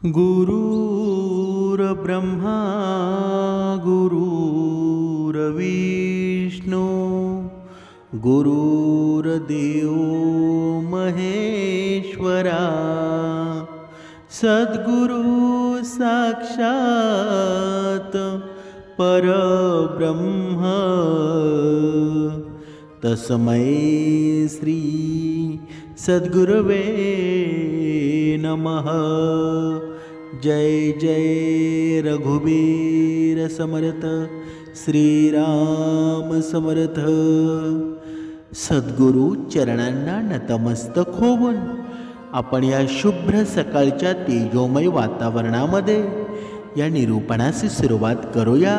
गुरुर्ब्रह्मा गुरुर्विष्णू गुरुर्देव महेश्वरा सद्गुरु साक्षात परब्रह्म तस्मै श्री सद्गुरवे नमः। जय जय रघुवीर समर्थ श्रीराम समर्थ। सद्गुरु चरणांना नतमस्तक होऊन आपण या शुभ्र सकाळच्या तेजोमय वातावरणामध्ये या निरूपणाची सुरुवात करूया।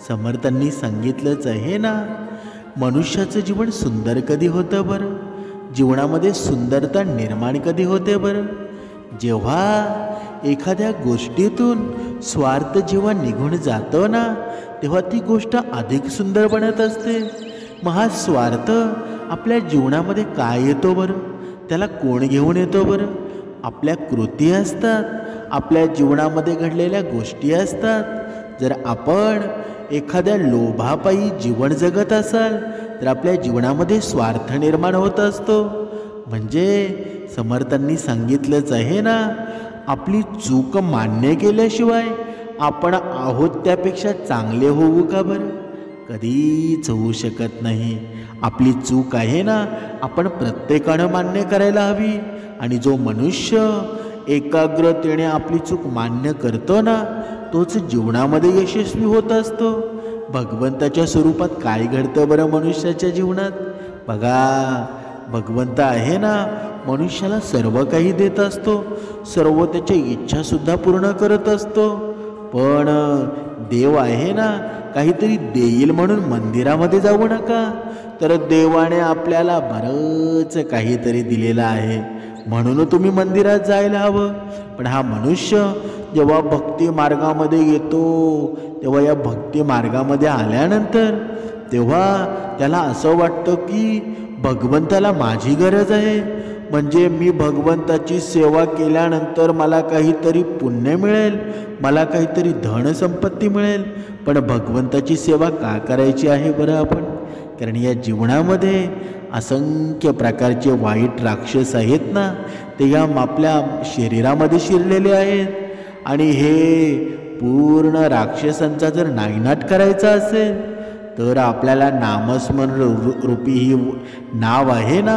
समर्थांनी सांगितलंच आहे ना, मनुष्याचं जीवन सुंदर कधी होतं बरं? जीवनामध्ये सुंदरता निर्माण कधी होते बरं? जेव्हा एखाद्या गोष्टीतून स्वार्थ जेव्हा निघून जातो ना, तेव्हा ती गोष्ट अधिक सुंदर बनत असते। मग हा स्वार्थ आपल्या जीवनामध्ये काय येतो बरं? त्याला कोण घेऊन येतो बरं? आपल्या कृती असतात, आपल्या जीवनामध्ये घडलेल्या गोष्टी असतात। जर आपण एखाद्या लोभापायी जीवन जगत असाल तर आपल्या जीवनामध्ये स्वार्थ निर्माण होत असतो। म्हणजे समर्थांनी सांगितलंच आहे ना, आपली चूक मान्य केल्याशिवाय आपण आहोत त्यापेक्षा चांगले होऊ का बरं? कधीच होऊ शकत नाही। आपली चूक आहे ना, आपण प्रत्येकानं मान्य करायला हवी। आणि जो मनुष्य एकाग्रतेने आपली चूक मान्य करतो ना, तोच जीवनामध्ये यशस्वी होत असतो। भगवंताच्या स्वरूपात काय घडतं बरं मनुष्याच्या जीवनात? बघा, भगवंत आहे ना, मनुष्याला सर्व काही देत असतो, सर्व त्याच्या इच्छासुद्धा पूर्ण करत असतो। पण देव आहे ना, काहीतरी देईल म्हणून मंदिरामध्ये जाऊ नका। तर देवाने आपल्याला बरंच काहीतरी दिलेलं आहे, म्हणून तुम्ही मंदिरात जायला हवं। पण हा मनुष्य जेव्हा भक्ती मार्गामध्ये येतो, तेव्हा या भक्ती मार्गामध्ये आल्यानंतर तेव्हा त्याला असं वाटतं की भगवंताला माझी गरज आहे, म्हणजे मी भगवंताची सेवा केल्यानंतर मला काहीतरी पुण्य मिळेल, मला काहीतरी धनसंपत्ती मिळेल। पण भगवंताची सेवा का करायची आहे बरं आपण? कारण या जीवनामध्ये असंख्य प्रकारचे वाईट राक्षस आहेत ना, ते या आपल्या शरीरामध्ये शिरलेले आहेत। आणि हे पूर्ण राक्षसांचा जर नायनाट करायचा असेल तर आपल्याला नामस्मरण रूपी ही नाव आहे ना,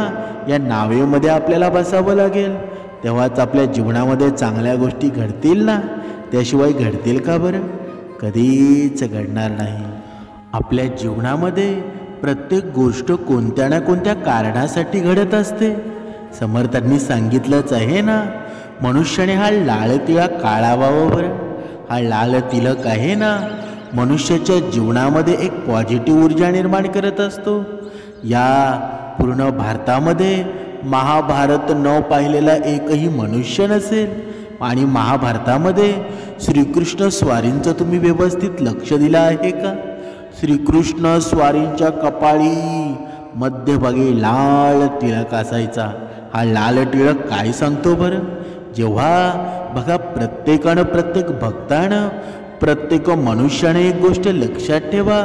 या नावेमध्ये आपल्याला बसावं लागेल। तेव्हाच आपल्या जीवनामध्ये चांगल्या गोष्टी घडतील ना, त्याशिवाय घडतील का बरं? कधीच घडणार नाही। आपल्या जीवनामध्ये प्रत्येक गोष्ट कोणत्या ना कोणत्या कारणासाठी घडत असते। समर्थांनी सांगितलंच आहे ना, मनुष्याने हा लाल तिळक काढावा बरं। हा लाल तिलक आहे ना, मनुष्याच्या जीवनामध्ये एक पॉझिटिव्ह ऊर्जा निर्माण करत असतो। या पूर्ण भारतामध्ये महाभारत न पाहिलेला एकही मनुष्य नसेल। आणि महाभारतामध्ये श्रीकृष्ण स्वारींचं तुम्ही व्यवस्थित लक्ष दिलं आहे का? श्रीकृष्ण स्वारींच्या कपाळी मध्यभागी लाल तिलक असायचा। हा लाल टिळक काय सांगतो बरं? जेव्हा बघा, प्रत्येकानं, प्रत्येक भक्तानं, प्रत्येक मनुष्याने एक गोष्ट लक्षात ठेवा,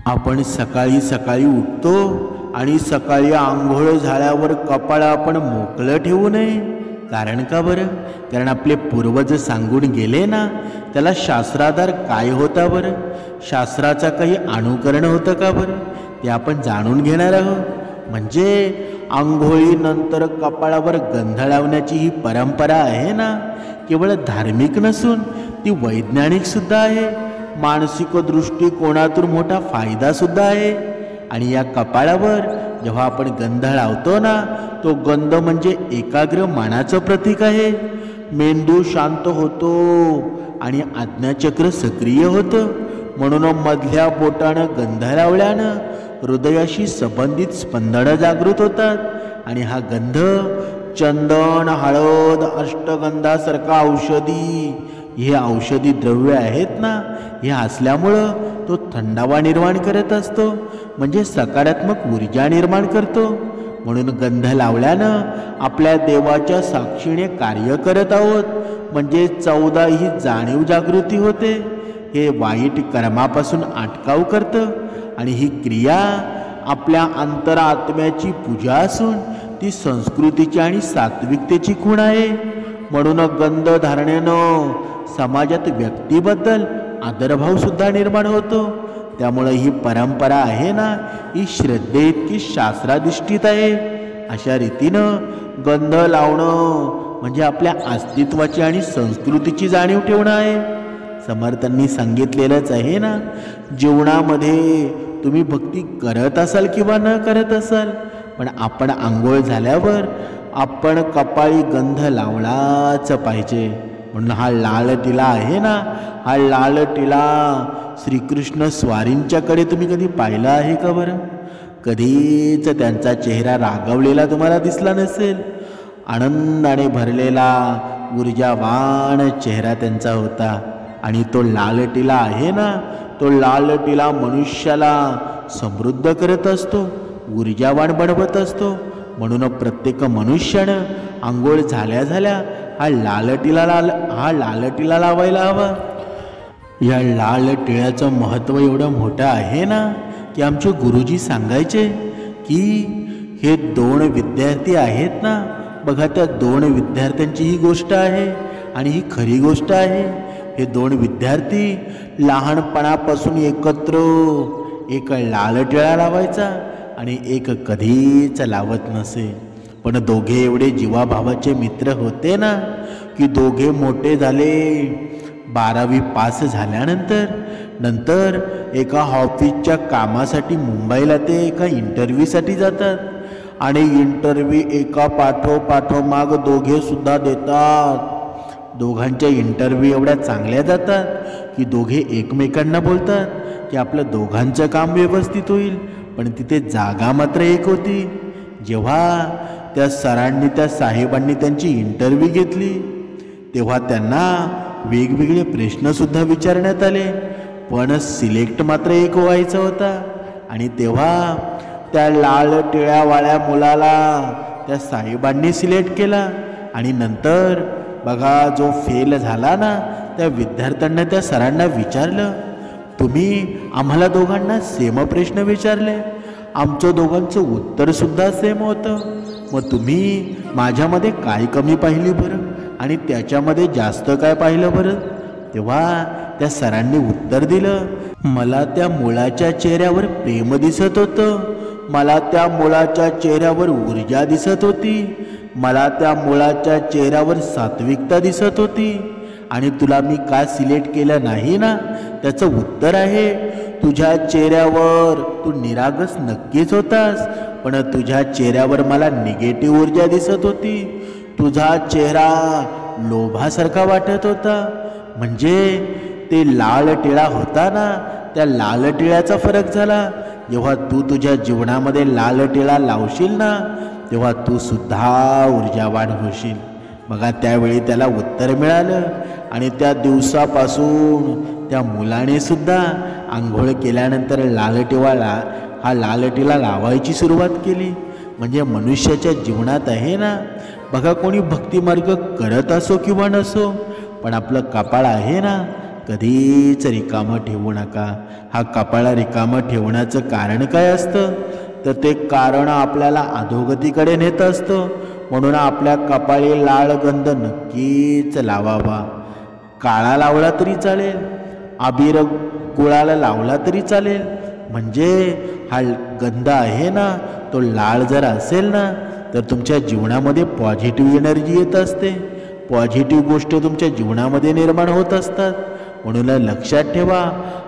आपण सकाळी सकाळी उठतो आणि सकाळी आंघोळ झाल्यावर कपाळ आपण मोकळं ठेवू नये। कारण का बरं? कारण आपले पूर्वज सांगून गेले ना, त्याला शास्त्राधार काय होता बरं? शास्त्राचा काही अनुकरण होतं का बरं? ते आपण जाणून घेणार आहोत। म्हणजे आंघोळीनंतर कपाळावर गंध लावण्याची ही परंपरा आहे ना, केवळ धार्मिक नसून ती वैज्ञानिक सुद्धा आहे, मानसिक दृष्टिकोनातून मोठा फायदा सुद्धा आहे। आणि या कपाळावर जेव्हा आपण गंध लावतो ना, तो गंध म्हणजे एकाग्र मनाचं प्रतीक आहे। मेंदू शांत होतो आणि आज्ञाचक्र सक्रिय होतं। म्हणून मधल्या बोटानं गंध लावल्यानं हृदयाशी संबंधित स्पंदनं जागृत होतात। आणि हा गंध चंदन, हळद, अष्टगंधासारखा औषधी, हे औषधी द्रव्य आहेत ना, हे असल्यामुळं तो थंडावा निर्माण करत असतो, म्हणजे सकारात्मक ऊर्जा निर्माण करतो। म्हणून गंध लावल्यानं आपल्या देवाच्या साक्षीने कार्य करत आहोत, म्हणजे 14 ही जाणीव जागृती होते. हे वाईट कर्मापासून अटकाव करतं आणि ही क्रिया आपल्या अंतरात्म्याची पूजा असून ती संस्कृतीची आणि सात्विकतेची खूण आहे. म्हणून गंध धारणेनं समाजात व्यक्तीबद्दल आदरभाव सुद्धा निर्माण होतो. त्यामुळे ही परंपरा आहे ना, ही श्रद्धेइतकी शास्त्राधिष्ठित आहे. अशा रीतीनं गंध लावणं म्हणजे आपल्या अस्तित्वाची आणि संस्कृतीची जाणीव ठेवणं आहे. समर्थांनी सांगितलेलंच आहे ना, जीवनामध्ये तुम्ही भक्ती करत असाल किंवा न करत असाल, पण आपण आंघोळ झाल्यावर आपण कपाळी गंध लावलाच पाहिजे. म्हणून हा लाल टिला आहे ना, हा लाल टिला श्रीकृष्ण स्वारींच्याकडे तुम्ही कधी पाहिला आहे का बरं? कधीच त्यांचा चेहरा रागावलेला तुम्हाला दिसला नसेल. आनंदाने भरलेला ऊर्जावान चेहरा त्यांचा होता. आणि तो लाल टिला आहे ना, तो लाल टिला मनुष्याला समृद्ध करत असतो, ऊर्जावान बनवत असतो. म्हणून प्रत्येक मनुष्यानं आंघोळ झाल्या झाल्या हा लाल टिला लावायला हवा. या लाल टिळ्याचं महत्त्व एवढं मोठं आहे ना, की आमचे गुरुजी सांगायचे की हे 2 विद्यार्थी आहेत ना, बघा त्या 2 विद्यार्थ्यांची ही गोष्ट आहे आणि ही खरी गोष्ट आहे. हे 2 विद्यार्थी लहानपणापासून एकत्र एक लाल टिळा लावायचा आणि एक कधीच लावत नसे. पण दोघे एवढे जीवाभावाचे मित्र होते ना, की दोघे मोठे झाले. 12वी पास झाल्यानंतर एका ऑफिसच्या कामासाठी मुंबईला ते एका इंटरव्ह्यूसाठी जातात आणि इंटरव्ह्यू एका पाठोपाठोमाग दोघे सुद्धा देतात. दोघांच्या इंटरव्ह्यू एवढ्या चांगल्या जातात की दोघे एकमेकांना बोलतात की आपलं दोघांचं काम व्यवस्थित होईल. पण तिथे जागा मात्र एक होती. जेव्हा त्या सरांनी त्या साहेबांनी त्यांची इंटरव्ह्यू घेतली तेव्हा त्यांना वेगवेगळे प्रश्नसुद्धा विचारण्यात आले, पण सिलेक्ट मात्र एक व्हायचा होता. आणि तेव्हा त्या लाल टिळ्यावाळ्या मुलाला त्या साहेबांनी सिलेक्ट केला. आणि नंतर बघा जो फेल झाला ना, त्या विद्यार्थ्यांना त्या सरांना विचारलं, तुम्ही आम्हाला दोघांना सेम प्रश्न विचारले, आमचं दोघांचं उत्तरसुद्धा सेम होतं, मग तुम्ही माझ्यामध्ये काय कमी पाहिली बरं आणि त्याच्यामध्ये जास्त काय पाहिलं बरं? तेव्हा त्या सरांनी उत्तर दिलं, मला त्या मुलाच्या चेहऱ्यावर प्रेम दिसत होतं, मला त्या मुलाच्या चेहऱ्यावर ऊर्जा दिसत होती, मला त्या मुलाच्या चेहऱ्यावर सात्विकता दिसत होती. आणि तुला मी का सिलेक्ट केलं नाही ना, त्याचं उत्तर आहे, तुझ्या चेहऱ्यावर तू निरागस नक्कीच होतास, पण तुझ्या चेहऱ्यावर मला निगेटिव्ह ऊर्जा दिसत होती. तुझा चेहरा लोभासारखा वाटत होता. म्हणजे ते लाल टिळा होता ना, त्या लाल टिळ्याचा फरक झाला. जेव्हा तू तुझ्या जीवनामध्ये लाल टिळा लावशील ना, तेव्हा तू सुद्धा ऊर्जावान होशील. बघा त्यावेळी त्याला उत्तर मिळालं आणि त्या दिवसापासून त्या मुलाने सुद्धा आंघोळ केल्यानंतर हा लाल टिळा लावायची सुरुवात केली. म्हणजे मनुष्याच्या जीवनात आहे ना, बघा कोणी भक्तिमार्ग करत असो किंवा नसो, पण आपलं कपाळ आहे ना, कधीच रिकामं ठेवू नका. हा कपाळा रिकामं ठेवण्याचं कारण काय असतं, तर ते कारण आपल्याला अधोगतीकडे नेत असतं. म्हणून आपल्या कपाळी लाल गंध नक्कीच लावावा. काळा लावला तरी चालेल, अबीर गुळाला लावला तरी चालेल. म्हणजे हा गंध आहे ना, तो लाल जर असेल ना, तर तुमच्या जीवनामध्ये पॉझिटिव्ह एनर्जी येत असते, पॉझिटिव्ह गोष्ट तुमच्या जीवनामध्ये निर्माण होत असतात. म्हणून लक्षात ठेवा,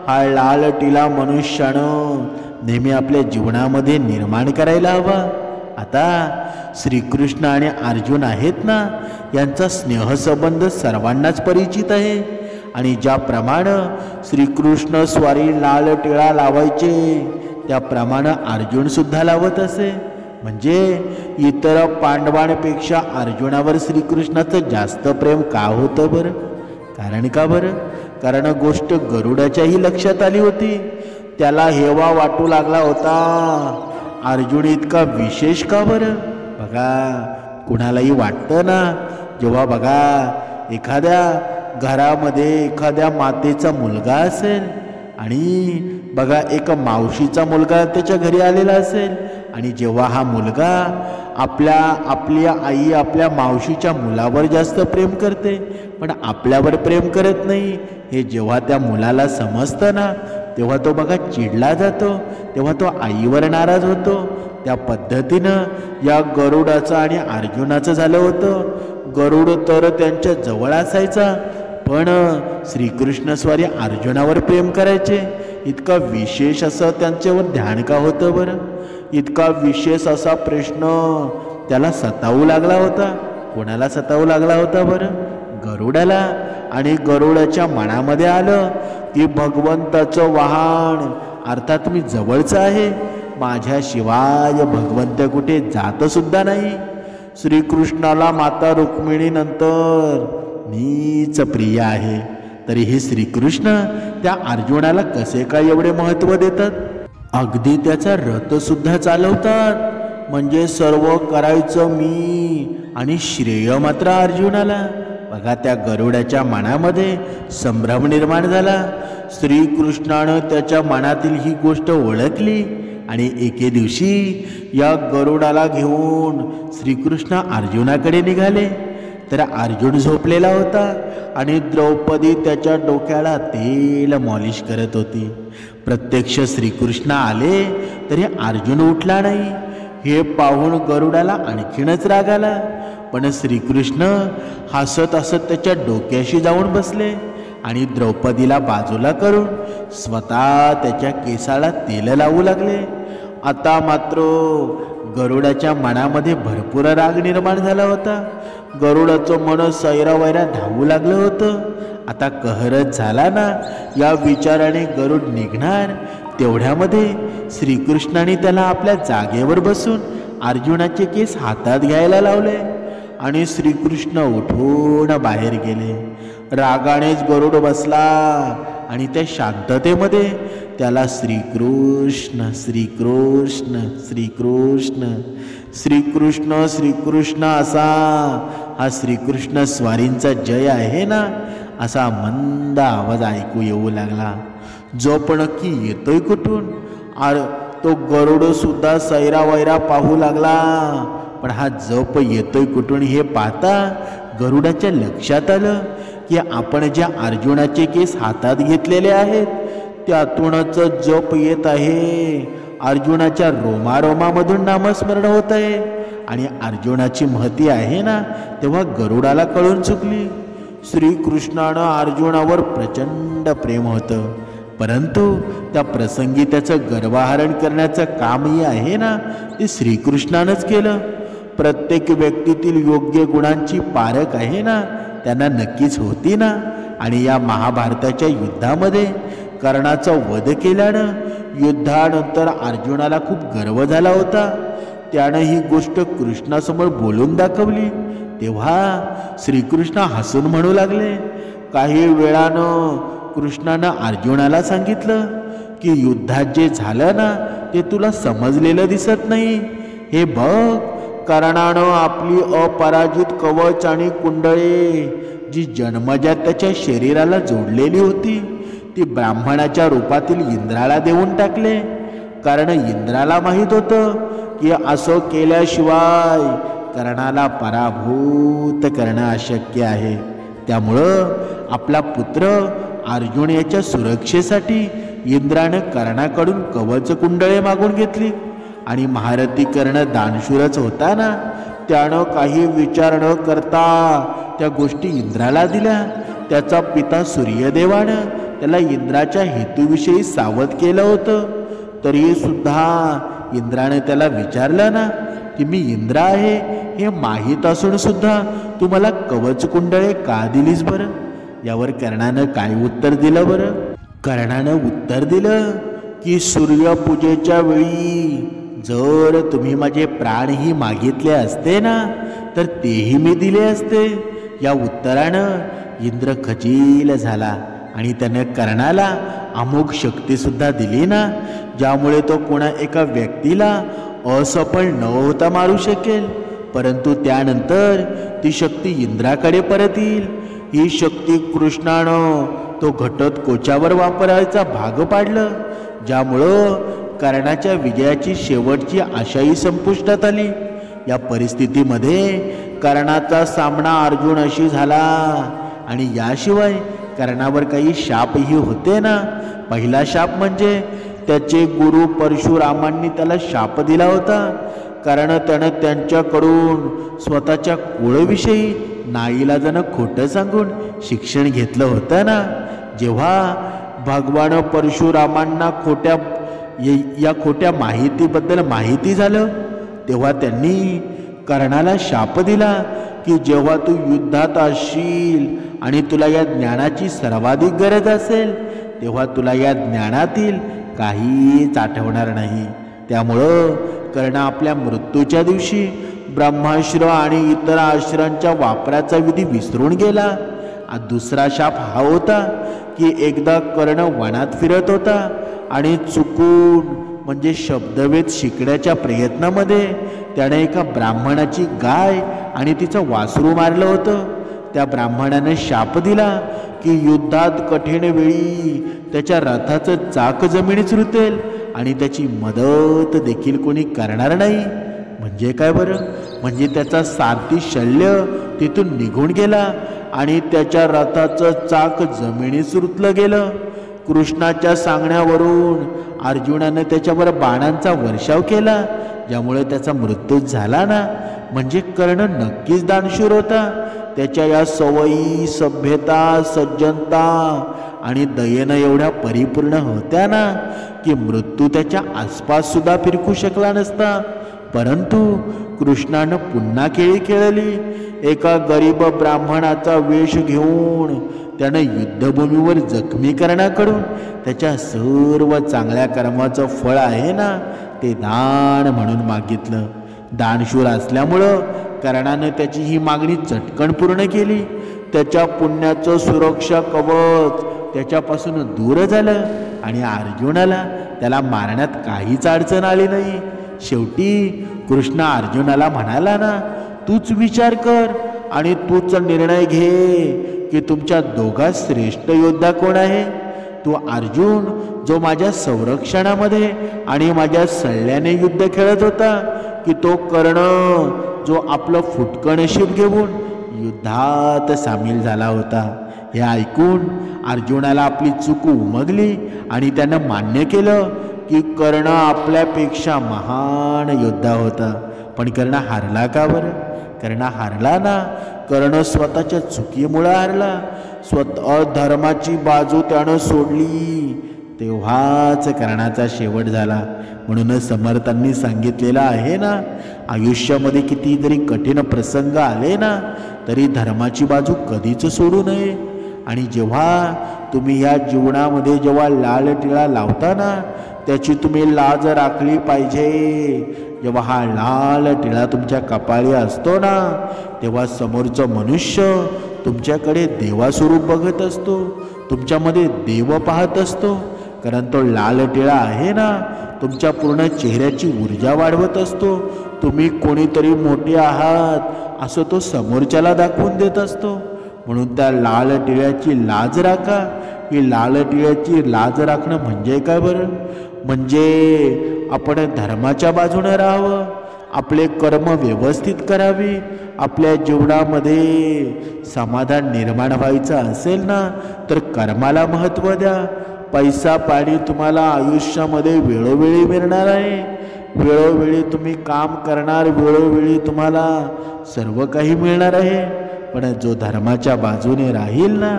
हा लाल टिळा मनुष्यानं नेहमी आपल्या जीवनामध्ये निर्माण करायला हवा. आता श्रीकृष्ण आणि अर्जुन आहेत ना, यांचा स्नेहसंबंध सर्वांनाच परिचित आहे. आणि ज्याप्रमाणे श्रीकृष्ण स्वारी लाल टिळा लावायचे, त्याप्रमाणे अर्जुनसुद्धा लावत असे. म्हणजे इतर पांडवांपेक्षा अर्जुनावर श्रीकृष्णाचं जास्त प्रेम का होतं बरं? कारण का बरं? कारण गोष्ट गरुडाच्याही लक्षात आली होती. त्याला हेवा वाटू लागला होता, अर्जुन इतका विशेष का बरं? बघा, कुणालाही वाटतं ना, जेव्हा बघा एखाद्या घरामध्ये एखाद्या मातेचा मुलगा असेल आणि बघा एक मावशीचा मुलगा त्याच्या घरी आलेला असेल, आणि जेव्हा हा मुलगा आपल्या आई आपल्या मावशीच्या मुलावर जास्त प्रेम करते पण आपल्यावर प्रेम करत नाही, हे जेव्हा त्या मुलाला समजतं ना, तेव्हा तो बघा चिडला जातो, तेव्हा तो आईवर नाराज होतो. त्या पद्धतीनं या गरुडाचं आणि अर्जुनाचं झालं होतं. गरुड तर त्यांच्या जवळ असायचा, पण श्रीकृष्ण स्वारी अर्जुनावर प्रेम करायचे. इतका विशेष असं त्यांच्यावर ध्यान का होतं बरं? इतका विशेष असा प्रश्न त्याला सतावू लागला होता. कोणाला सतावू लागला होता बरं? गरुडाला. आणि गरुडाच्या मनामध्ये आलं की भगवंताचं वाहन अर्थात मी जवळचं आहे, माझ्याशिवाय भगवंत कुठे जात सुद्धा नाही. श्रीकृष्णाला माता रुक्मिणी नंतर मीच प्रिय आहे, तरी हे श्रीकृष्ण त्या अर्जुनाला कसे काय एवढे महत्त्व देतात? अगदी त्याचा रथ सुद्धा चालवतात. म्हणजे सर्व करायचं मी आणि श्रेय मात्र अर्जुनाला. बघा, त्या गरुडाच्या मनामध्ये संभ्रम निर्माण झाला. श्रीकृष्णानं त्याच्या मनातील ही गोष्ट ओळखली आणि एके दिवशी या गरुडाला घेऊन श्रीकृष्ण अर्जुनाकडे निघाले. तर अर्जुन झोपलेला होता आणि द्रौपदी त्याच्या डोक्याला तेल मॉलिश करत होती. प्रत्यक्ष श्रीकृष्ण आले तरी अर्जुन उठला नाही. हे पाहून गरुडाला आणखीनच राग आला. पण श्रीकृष्ण हसत हसत त्याच्या डोक्याशी जाऊन बसले आणि द्रौपदीला बाजूला करून स्वतः त्याच्या केसाला तेल लावू लागले. आता मात्र गरुडाच्या मनामध्ये भरपूर राग निर्माण झाला होता. गरुडाचं मन सैरावैरा धावू लागलं होतं. आता कहरच झाला ना, या विचाराने गरुड निघणार, तेवढ्यामध्ये श्रीकृष्णाने त्याला आपल्या जागेवर बसून अर्जुनाचे केस हातात घ्यायला लावले आणि श्रीकृष्ण उठून बाहेर गेले. रागानेच गरुड बसला आणि त्या शांततेमध्ये त्याला श्रीकृष्ण श्रीकृष्ण श्रीकृष्ण श्रीकृष्ण श्रीकृष्ण असा हा श्रीकृष्ण स्वारींचा जय आहे ना, असा मंद आवाज ऐकू येऊ लागला. जो पण की येतोय कुठून? तो गरुड सुद्धा सैरावैरा पाहू लागला. पण हा जप येतोय कुठून हे पाहता गरुडाच्या लक्षात आलं की आपण ज्या अर्जुनाचे केस हातात घेतलेले आहेत त्यातूनच जप येत आहे. अर्जुनाच्या रोमारोमामधून नामस्मरण होत आहे आणि अर्जुनाची महती आहे ना, तेव्हा गरुडाला कळून चुकली. श्रीकृष्णानं अर्जुनावर प्रचंड प्रेम होतं, परंतु त्या प्रसंगी त्याचं गर्वहरण करण्याचं कामही आहे ना, ते श्रीकृष्णानंच केलं. प्रत्येक व्यक्तीतील योग्य गुणांची पारख आहे ना, त्यांना नक्कीच होती ना. आणि या महाभारताच्या युद्धामध्ये कर्णाचा वध केल्यानं युद्धानंतर अर्जुनाला खूप गर्व झाला होता. त्यानं ही गोष्ट कृष्णासमोर बोलून दाखवली. तेव्हा श्रीकृष्ण हसून म्हणू लागले. काही वेळानं कृष्णानं अर्जुनाला सांगितलं की युद्धात जे झालं ना ते तुला समजलेलं दिसत नाही. हे बघ, कर्णानं आपली अपराजित कवच आणि कुंडळे जी जन्मजात त्याच्या शरीराला जोडलेली होती ती ब्राह्मणाच्या रूपातील इंद्राला देऊन टाकले. कारण इंद्राला माहीत होतं की असं केल्याशिवाय कर्णाला पराभूत करणं अशक्य आहे. त्यामुळं आपला पुत्र अर्जुन याच्या सुरक्षेसाठी इंद्रानं कर्णाकडून कवच कुंडळे मागून घेतली. आणि महारथी कर्ण दानशूरच होता ना, त्यानं काही विचार न करता त्या गोष्टी इंद्राला दिल्या. त्याचा पिता सूर्यदेवानं त्याला इंद्राच्या हेतूविषयी सावध केलं होतं. तरी सुद्धा इंद्राने त्याला विचारलं ना की मी इंद्र आहे हे माहीत असून सुद्धा तू मला कवच कुंडळे का दिलीस बरं? यावर कर्णानं काय उत्तर दिलं बरं? कर्णानं उत्तर दिलं की सूर्यपूजेच्या वेळी जर तुम्ही माझे प्राणही मागितले असते ना तर तेही मी दिले असते. या उत्तरानं इंद्र खचील झाला आणि त्यानं कर्णाला अमोघ शक्तीसुद्धा दिली ना, ज्यामुळे तो कोणा एका व्यक्तीला असफल न होता मारू शकेल, परंतु त्यानंतर ती शक्ती इंद्राकडे परत येईल. ही शक्ती कृष्णानं तो घटोत्कचावर वापरायचा भाग पाडलं, ज्यामुळं कर्णाच्या विजयाची शेवटची आशाही संपुष्टात आली. या परिस्थितीमध्ये कर्णाचा सामना अर्जुनाशी झाला. आणि याशिवाय कर्णावर काही शापही होते ना. पहिला शाप म्हणजे त्याचे गुरु परशुरामांनी त्याला शाप दिला होता, कारण त्यानं त्यांच्याकडून स्वतःच्या कुळविषयी नाईलाजानं खोटं सांगून शिक्षण घेतलं होतं ना. जेव्हा भगवान परशुरामांना या खोट्या माहितीबद्दल माहिती झालं, तेव्हा त्यांनी कर्णाला शाप दिला की जेव्हा तू युद्धात असशील आणि तुला या ज्ञानाची सर्वाधिक गरज असेल, तेव्हा तुला या ज्ञानातील काहीच आठवणार नाही. त्यामुळं कर्ण आपल्या मृत्यूच्या दिवशी ब्रह्मास्त्र आणि इतर अस्त्रांच्या वापराचा विधी विसरून गेला. दुसरा शाप हा होता की एकदा कर्ण वनात फिरत होता आणि चुकून म्हणजे शब्दवेध शिकण्याच्या प्रयत्नामध्ये त्याने एका ब्राह्मणाची गाय आणि तिचं वासरू मारलं होतं. त्या ब्राह्मणाने शाप दिला की युद्धात कठीण वेळी त्याच्या रथाचं चाक जमिनीत रुतेल आणि त्याची मदत देखील कोणी करणार नाही. म्हणजे काय बरं? म्हणजे त्याचा सारथी शल्य तिथून निघून गेला आणि त्याच्या रथाचं चाक जमिनीत रुतलं गेलं. कृष्णाच्या सांगण्यावरून अर्जुनाने त्याच्यावर बाणांचा वर्षाव केला, ज्यामुळे त्याचा मृत्यू झाला ना. म्हणजे कर्ण नक्कीच दानशूर होता. त्याच्या या सवयी, सभ्यता, सज्जनता आणि दयेनं एवढ्या परिपूर्ण होत्या ना की मृत्यू त्याच्या आसपास सुद्धा फिरकू शकला नसता. परंतु कृष्णानं पुन्हा खेळी खेळली. एका गरीब ब्राह्मणाचा वेश घेऊन त्यानं युद्धभूमीवर जखमी करण्याकडून त्याच्या सर्व चांगल्या कर्माचं फळ आहे ना, ते दान म्हणून मागितलं. दानशूर असल्यामुळं कर्णानं त्याची ही मागणी चटकन पूर्ण केली. त्याच्या पुण्याचं सुरक्षा कवच त्याच्यापासून दूर झालं आणि अर्जुनाला त्याला मारण्यात काहीच अडचण आली नाही. शेवटी कृष्ण अर्जुनाला म्हणाला ना, तूच विचार कर आणि तूच निर्णय घे की तुमच्या दोघात श्रेष्ठ योद्धा कोण आहे. तू अर्जुन जो माझ्या संरक्षणामध्ये आणि माझ्या सल्ल्याने युद्ध खेळत होता, की तो कर्ण जो आपलं फुटकं नशीब घेऊन युद्धात सामील झाला होता. हे ऐकून अर्जुनाला आपली चूक उमगली आणि त्यानं मान्य केलं की कर्ण आपल्यापेक्षा महान योद्धा होता. पण कर्ण हारला का बरं? कर्ण हारला ना, कर्ण स्वतःच्या चुकीमुळे हारला. धर्माची बाजू त्यानं सोडली, तेव्हाच कर्णाचा शेवट झाला. म्हणूनच समर्थांनी सांगितलेलं आहे ना, आयुष्यामध्ये किती जरी कठीण प्रसंग आले ना, तरी धर्माची बाजू कधीच सोडू नये. आणि जेव्हा तुम्ही या जीवनामध्ये जेव्हा लाल टिळा लावता ना, त्याची तुम्ही लाज राखली पाहिजे. जेव्हा हा लाल टिळा तुमच्या कपाळी असतो ना, तेव्हा समोरचं मनुष्य तुमच्याकडे देवास्वरूप बघत असतो, तुमच्यामध्ये देव पाहत असतो. कारण तो लाल टिळा आहे ना, तुमच्या पूर्ण चेहऱ्याची ऊर्जा वाढवत असतो. तुम्ही कोणीतरी मोठे आहात असं तो समोरच्याला दाखवून देत असतो. म्हणून त्या लाल टिळ्याची लाज राखा. ही लाल टिळ्याची लाज राखणं म्हणजे काय बरं? म्हणजे आपण धर्माच्या बाजूने राहावं, आपले कर्म व्यवस्थित करावी. आपल्या जीवनामध्ये समाधान निर्माण व्हायचं असेल ना, तर कर्माला महत्त्व द्या. पैसा पाणी तुम्हाला आयुष्यामध्ये वेळोवेळी मिळणार आहे. वेळोवेळी तुम्ही काम करणार, वेळोवेळी तुम्हाला सर्व काही मिळणार आहे. पण जो धर्माच्या बाजूने राहील ना,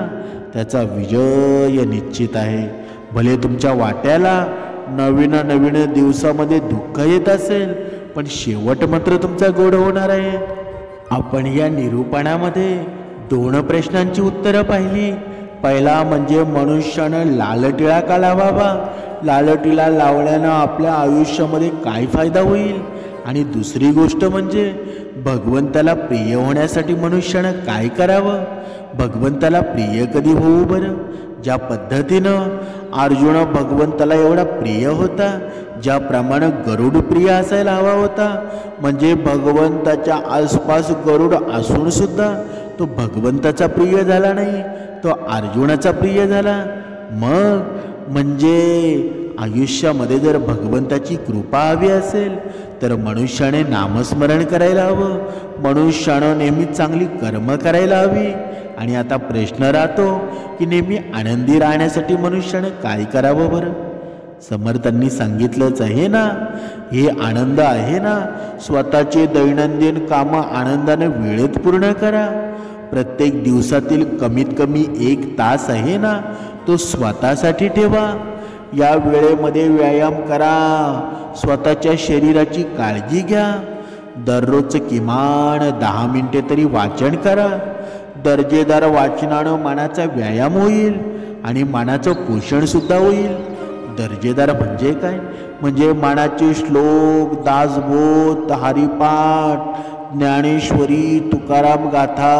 त्याचा विजय निश्चित आहे. भले तुमच्या वाट्याला नवीन नवीन दिवसामध्ये दुःख येत असेल, पण शेवट मात्र तुमचा गोड होणार आहे. आपण या निरूपणामध्ये 2 प्रश्नांची उत्तरं पाहिली. पहिला म्हणजे मनुष्यानं लालटिळा का लावावा, लालटिळा लावल्यानं आपल्या आयुष्यामध्ये काय फायदा होईल. आणि दुसरी गोष्ट म्हणजे भगवंताला प्रिय होण्यासाठी मनुष्यानं काय करावं. भगवंताला प्रिय कधी होऊ बरं? ज्या पद्धतीनं अर्जुन भगवंताला एवढा प्रिय होता, ज्याप्रमाणे गरुड प्रिय असायला हवा होता. म्हणजे भगवंताच्या आसपास गरुड असून सुद्धा तो भगवंताचा प्रिय झाला नाही, तो अर्जुनाचा प्रिय झाला. मग म्हणजे आयुष्यामध्ये जर भगवंताची कृपा हवी असेल तर मनुष्याने नामस्मरण करायला हवं, मनुष्यानं नेहमी चांगली कर्म करायला हवी. आणि आता प्रश्न राहतो की नेहमी आनंदी राहण्यासाठी मनुष्याने काय करावं बरं? समर्थांनी सांगितलंच आहे ना, हे आनंद आहे ना, स्वतःचे दैनंदिन कामं आनंदाने वेळेत पूर्ण करा. प्रत्येक दिवसातील कमीत कमी 1 तास आहे ना, तो स्वतःसाठी ठेवा. या वेळेमध्ये व्यायाम करा, स्वतःच्या शरीराची काळजी घ्या. दररोज किमान 10 मिनिटे तरी वाचन करा. दर्जेदार वाचनानं मनाचा व्यायाम होईल आणि मनाचं पोषणसुद्धा होईल. दर्जेदार म्हणजे काय? म्हणजे मनाचे श्लोक, दासबोध, हरिपाठ, ज्ञानेश्वरी, तुकाराम गाथा,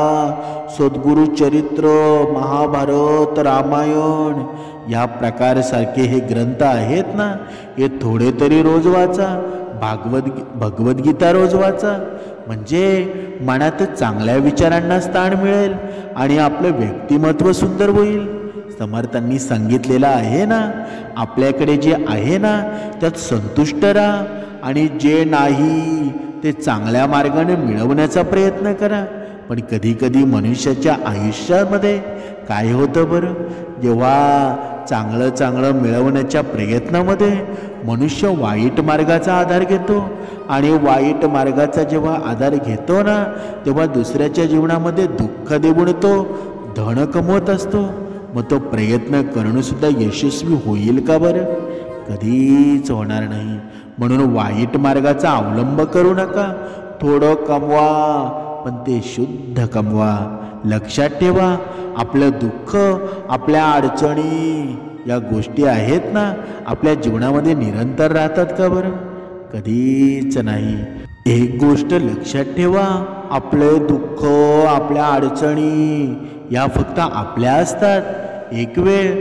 सद्गुरु चरित्र, महाभारत, रामायण या प्रकारसारखे हे ग्रंथ आहेत ना, हे थोडे तरी रोज वाचा. भगवद्गीता रोज वाचा. म्हणजे मनात चांगल्या विचारांना स्थान मिळेल आणि आपलं व्यक्तिमत्व सुंदर होईल. समर्थांनी सांगितलेलं आहे ना, आपल्याकडे जे आहे ना त्यात संतुष्ट राहा आणि जे नाही ते चांगल्या मार्गाने मिळवण्याचा प्रयत्न करा. पण कधीकधी मनुष्याच्या आयुष्यामध्ये काय होतं बरं? जेव्हा चांगलं मिळवण्याच्या प्रयत्नामध्ये मनुष्य वाईट मार्गाचा आधार घेतो आणि वाईट मार्गाचा जेव्हा आधार घेतो ना, तेव्हा दुसऱ्याच्या जीवनामध्ये दुःख देऊन तो धन कमवत असतो. मग तो प्रयत्न करणंसुद्धा यशस्वी होईल का बरं? कधीच होणार नाही. म्हणून वाईट मार्गाचा अवलंब करू नका. थोडं कमवा, पण ते शुद्ध कमवा. लक्षात ठेवा, आपलं दुःख, आपल्या अडचणी या गोष्टी आहेत ना, आपल्या जीवनामध्ये निरंतर राहतात का बरं? कधीच नाही. एक गोष्ट लक्षात ठेवा, आपले दुःख, आपल्या अडचणी या फक्त आपल्या असतात. एक वेळ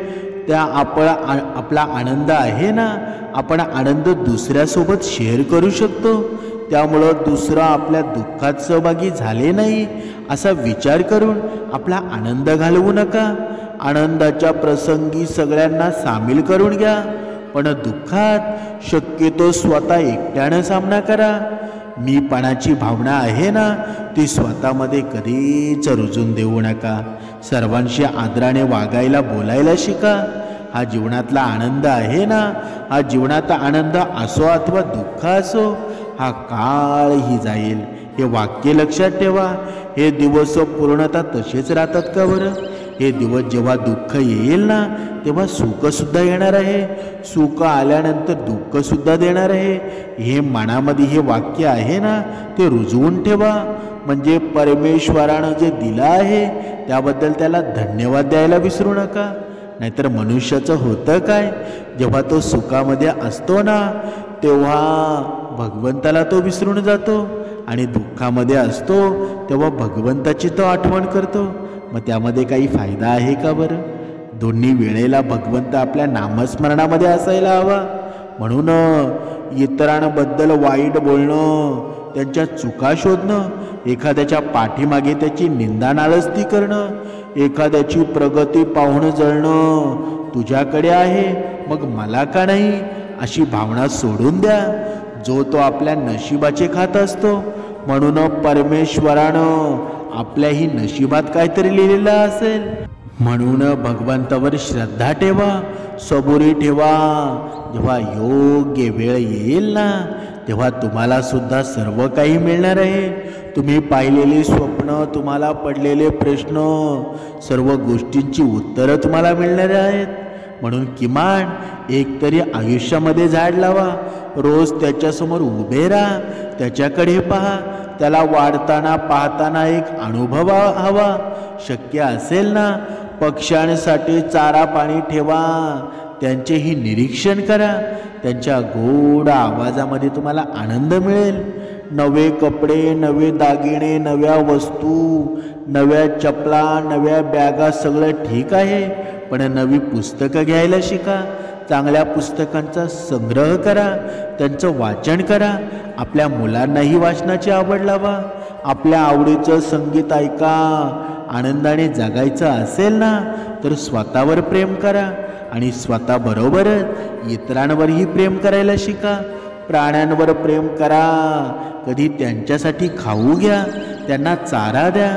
त्या आपला आनंद आहे ना, आपण आनंद दुसऱ्यासोबत शेअर करू शकतो. त्यामुळं दुसरा आपल्या दुःखात सहभागी झाले नाही असा विचार करून आपला आनंद घालवू नका. आनंदाच्या प्रसंगी सगळ्यांना सामील करून घ्या, पण दुःखात शक्यतो स्वतः एकट्यानं सामना करा. मीपणाची भावना आहे ना, ती स्वतःमध्ये कधीच रुजून देऊ नका. सर्वांशी आदराने वागायला, बोलायला शिका. हा जीवनातला आनंद आहे ना, हा जीवनाचा आनंद असो अथवा दुःख असो, हा काळही जाईल. हे वाक्य लक्षात ठेवा. हे दिवस पूर्णतः तसेच राहतात का बरं? हे दिवस जेव्हा दुःख येईल ना, तेव्हा सुखसुद्धा येणार आहे. सुख आल्यानंतर दुःखसुद्धा देणार आहे. हे मनामध्ये हे वाक्य आहे ना, ते रुजवून ठेवा. म्हणजे परमेश्वरानं जे दिलं आहे त्याबद्दल त्याला धन्यवाद द्यायला विसरू नका. नाहीतर मनुष्याचं होतं काय, जेव्हा तो सुखामध्ये असतो ना, तेव्हा भगवंताला तो विसरून जातो आणि दुःखामध्ये असतो तेव्हा भगवंताची तो आठवण करतो. मग त्यामध्ये काही फायदा आहे का बरं? दोन्ही वेळेला भगवंत आपल्या नामस्मरणामध्ये असायला हवा. म्हणून इतरांबद्दल वाईट बोलणं, त्यांच्या चुका शोधणं, एखाद्याच्या पाठीमागे त्याची निंदा नालस्ती करणं, एखाद्याची प्रगती पाहून जळणं, तुझ्याकडे आहे मग मला का नाही, अशी भावना सोडून द्या. जो तो आपल्या नशिबाचे खात असतो. म्हणून परमेश्वरानं आपल्याही नशिबात काहीतरी लिहिलेलं असेल. म्हणून भगवंतावर श्रद्धा ठेवा, सबुरी ठेवा. जेव्हा योग्य वेळ येईल ना, तेव्हा तुम्हाला सुद्धा सर्व काही मिळणार आहे. तुम्ही पाहिलेले स्वप्न, तुम्हाला पडलेले प्रश्न, सर्व गोष्टींची उत्तरं तुम्हाला मिळणार आहेत. म्हणून किमान एक तरी आयुष्यामध्ये झाड लावा. रोज त्याच्यासमोर उभे राहा, त्याच्याकडे पहा, त्याला वाढताना पाहताना एक अनुभव हवा. शक्य असेल ना, पक्ष्यांसाठी चारा पाणी ठेवा, त्यांचेही निरीक्षण करा. त्यांच्या गोड आवाजामध्ये तुम्हाला आनंद मिळेल. नवे कपडे, नवे दागिने, नव्या वस्तू, नव्या चपला, नव्या बॅगा सगळं ठीक आहे, पण नवी पुस्तकं घ्यायला शिका. चांगल्या पुस्तकांचा संग्रह करा, त्यांचं वाचन करा. आपल्या मुलांनाही वाचनाची आवड लावा. आपल्या आवडीचं संगीत ऐका. आनंदाने जगायचं असेल ना तर स्वतःवर प्रेम करा आणि स्वतःबरोबरच इतरांवरही प्रेम करायला शिका. प्राण्यांवर प्रेम करा. कधी त्यांच्यासाठी खाऊ घ्या, त्यांना चारा द्या,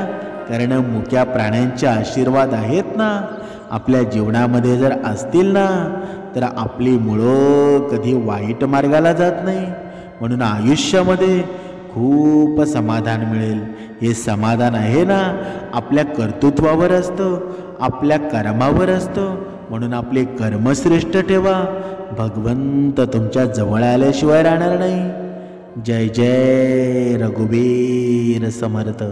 कारण मुक्या प्राण्यांचे आशीर्वाद आहेत ना आपल्या जीवनामध्ये जर असतील ना तर आपली मुळं कधी वाईट मार्गाला जात नाही. म्हणून आयुष्यामध्ये खूप समाधान मिळेल. हे समाधान आहे ना आपल्या कर्तृत्वावर असतं, आपल्या कर्मावर असतं. म्हणून आपले कर्म श्रेष्ठ ठेवा. भगवंत तुमच्या जवळ आल्याशिवाय राहणार नाही. जय जय रघुवीर समर्थ.